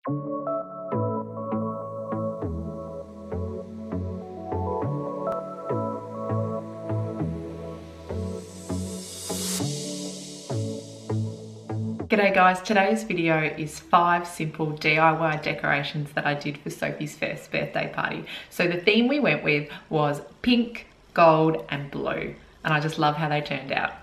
G'day guys, today's video is 5 simple DIY decorations that I did for Sophie's first birthday party. So the theme we went with was pink, gold and blue, and I just love how they turned out.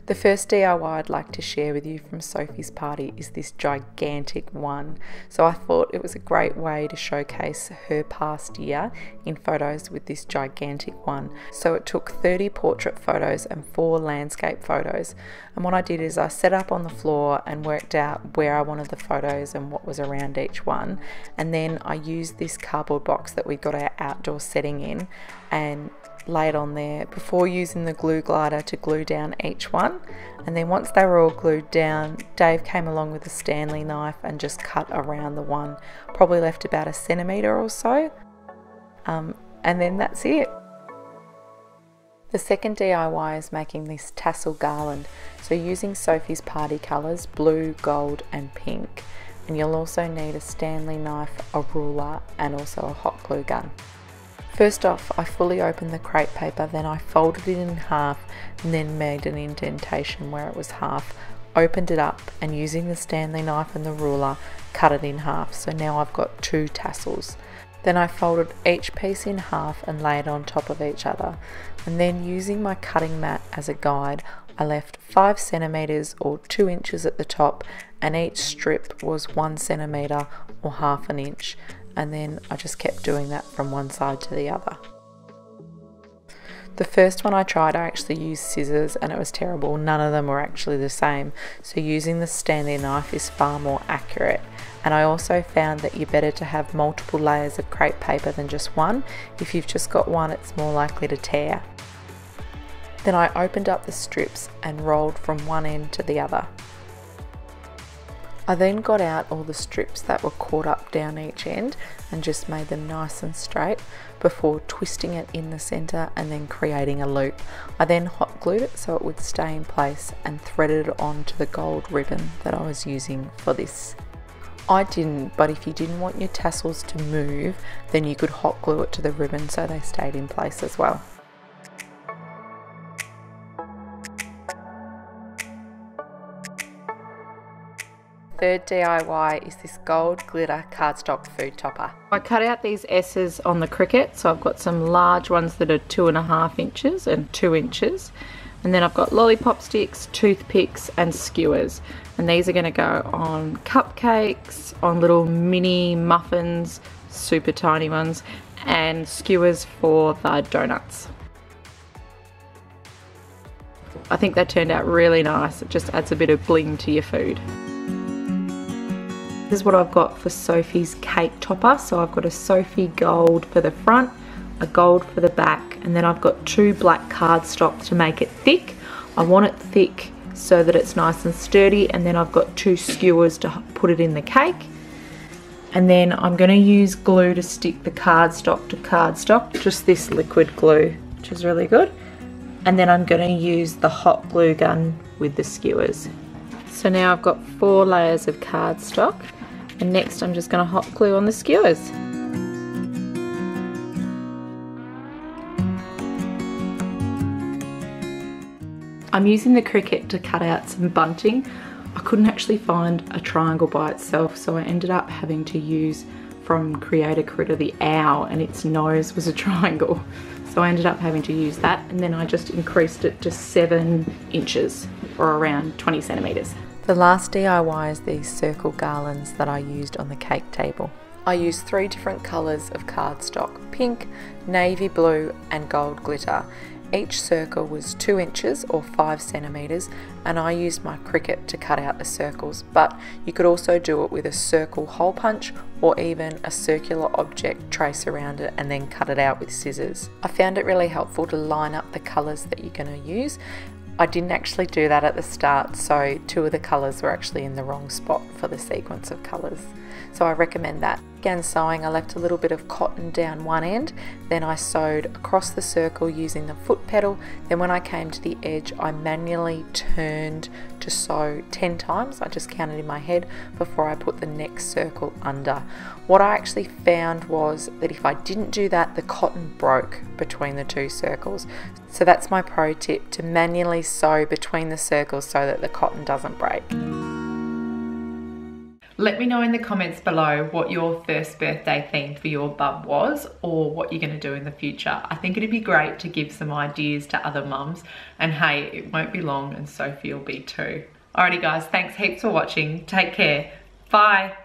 The first DIY I'd like to share with you from Sophie's party is this gigantic one. So I thought it was a great way to showcase her past year in photos with this gigantic one. So it took 30 portrait photos and 4 landscape photos. And what I did is I set up on the floor and worked out where I wanted the photos and what was around each one. And then I used this cardboard box that we got our outdoor setting in and lay it on there before using the glue glider to glue down each one. And then once they were all glued down, Dave came along with a Stanley knife and just cut around the one, probably left about a centimetre or so, and then that's it. The second DIY is making this tassel garland, so using Sophie's party colours, blue, gold and pink. And you'll also need a Stanley knife, a ruler and also a hot glue gun. First off, I fully opened the crepe paper, then I folded it in half and then made an indentation where it was half, opened it up and using the Stanley knife and the ruler cut it in half, so now I've got 2 tassels. Then I folded each piece in half and laid on top of each other, and then using my cutting mat as a guide I left 5 centimetres or 2 inches at the top, and each strip was 1 centimetre or half an inch. And then I just kept doing that from one side to the other. The first one I tried, I actually used scissors and it was terrible. None of them were actually the same. So using the Stanley knife is far more accurate. And I also found that you're better to have multiple layers of crepe paper than just one. If you've just got one, it's more likely to tear. Then I opened up the strips and rolled from one end to the other. I then got out all the strips that were caught up down each end and just made them nice and straight before twisting it in the centre and then creating a loop. I then hot glued it so it would stay in place and threaded it onto the gold ribbon that I was using for this. I didn't, but if you didn't want your tassels to move, then you could hot glue it to the ribbon so they stayed in place as well. Third DIY is this gold glitter cardstock food topper. I cut out these S's on the Cricut, so I've got some large ones that are 2.5 inches and 2 inches. And then I've got lollipop sticks, toothpicks and skewers. And these are going to go on cupcakes, on little mini muffins, super tiny ones, and skewers for the donuts. I think that turned out really nice. It just adds a bit of bling to your food. This is what I've got for Sophie's cake topper. So I've got a Sophie gold for the front, a gold for the back, and then I've got 2 black cardstock to make it thick. I want it thick so that it's nice and sturdy, and then I've got 2 skewers to put it in the cake. And then I'm going to use glue to stick the cardstock to cardstock, just this liquid glue, which is really good. And then I'm going to use the hot glue gun with the skewers. So now I've got 4 layers of cardstock. And next I'm just going to hot glue on the skewers. I'm using the Cricut to cut out some bunting. I couldn't actually find a triangle by itself, so I ended up having to use from Creator Critter the owl, and its nose was a triangle. So I ended up having to use that, and then I just increased it to 7 inches or around 20 centimetres. The last DIY is these circle garlands that I used on the cake table. I used 3 different colours of cardstock, pink, navy blue and gold glitter. Each circle was 2 inches or 5 centimetres, and I used my Cricut to cut out the circles, but you could also do it with a circle hole punch or even a circular object trace around it and then cut it out with scissors. I found it really helpful to line up the colours that you're going to use. I didn't actually do that at the start, so 2 of the colours were actually in the wrong spot for the sequence of colours. So I recommend that. Began sewing, I left a little bit of cotton down one end, then I sewed across the circle using the foot pedal. Then when I came to the edge, I manually turned to sew 10 times. I just counted in my head before I put the next circle under. What I actually found was that if I didn't do that, the cotton broke between the two circles. So that's my pro tip, to manually sew between the circles so that the cotton doesn't break. Let me know in the comments below what your first birthday theme for your bub was, or what you're going to do in the future. I think it'd be great to give some ideas to other mums, and hey, it won't be long and Sophie will be too. Alrighty guys, thanks heaps for watching. Take care. Bye.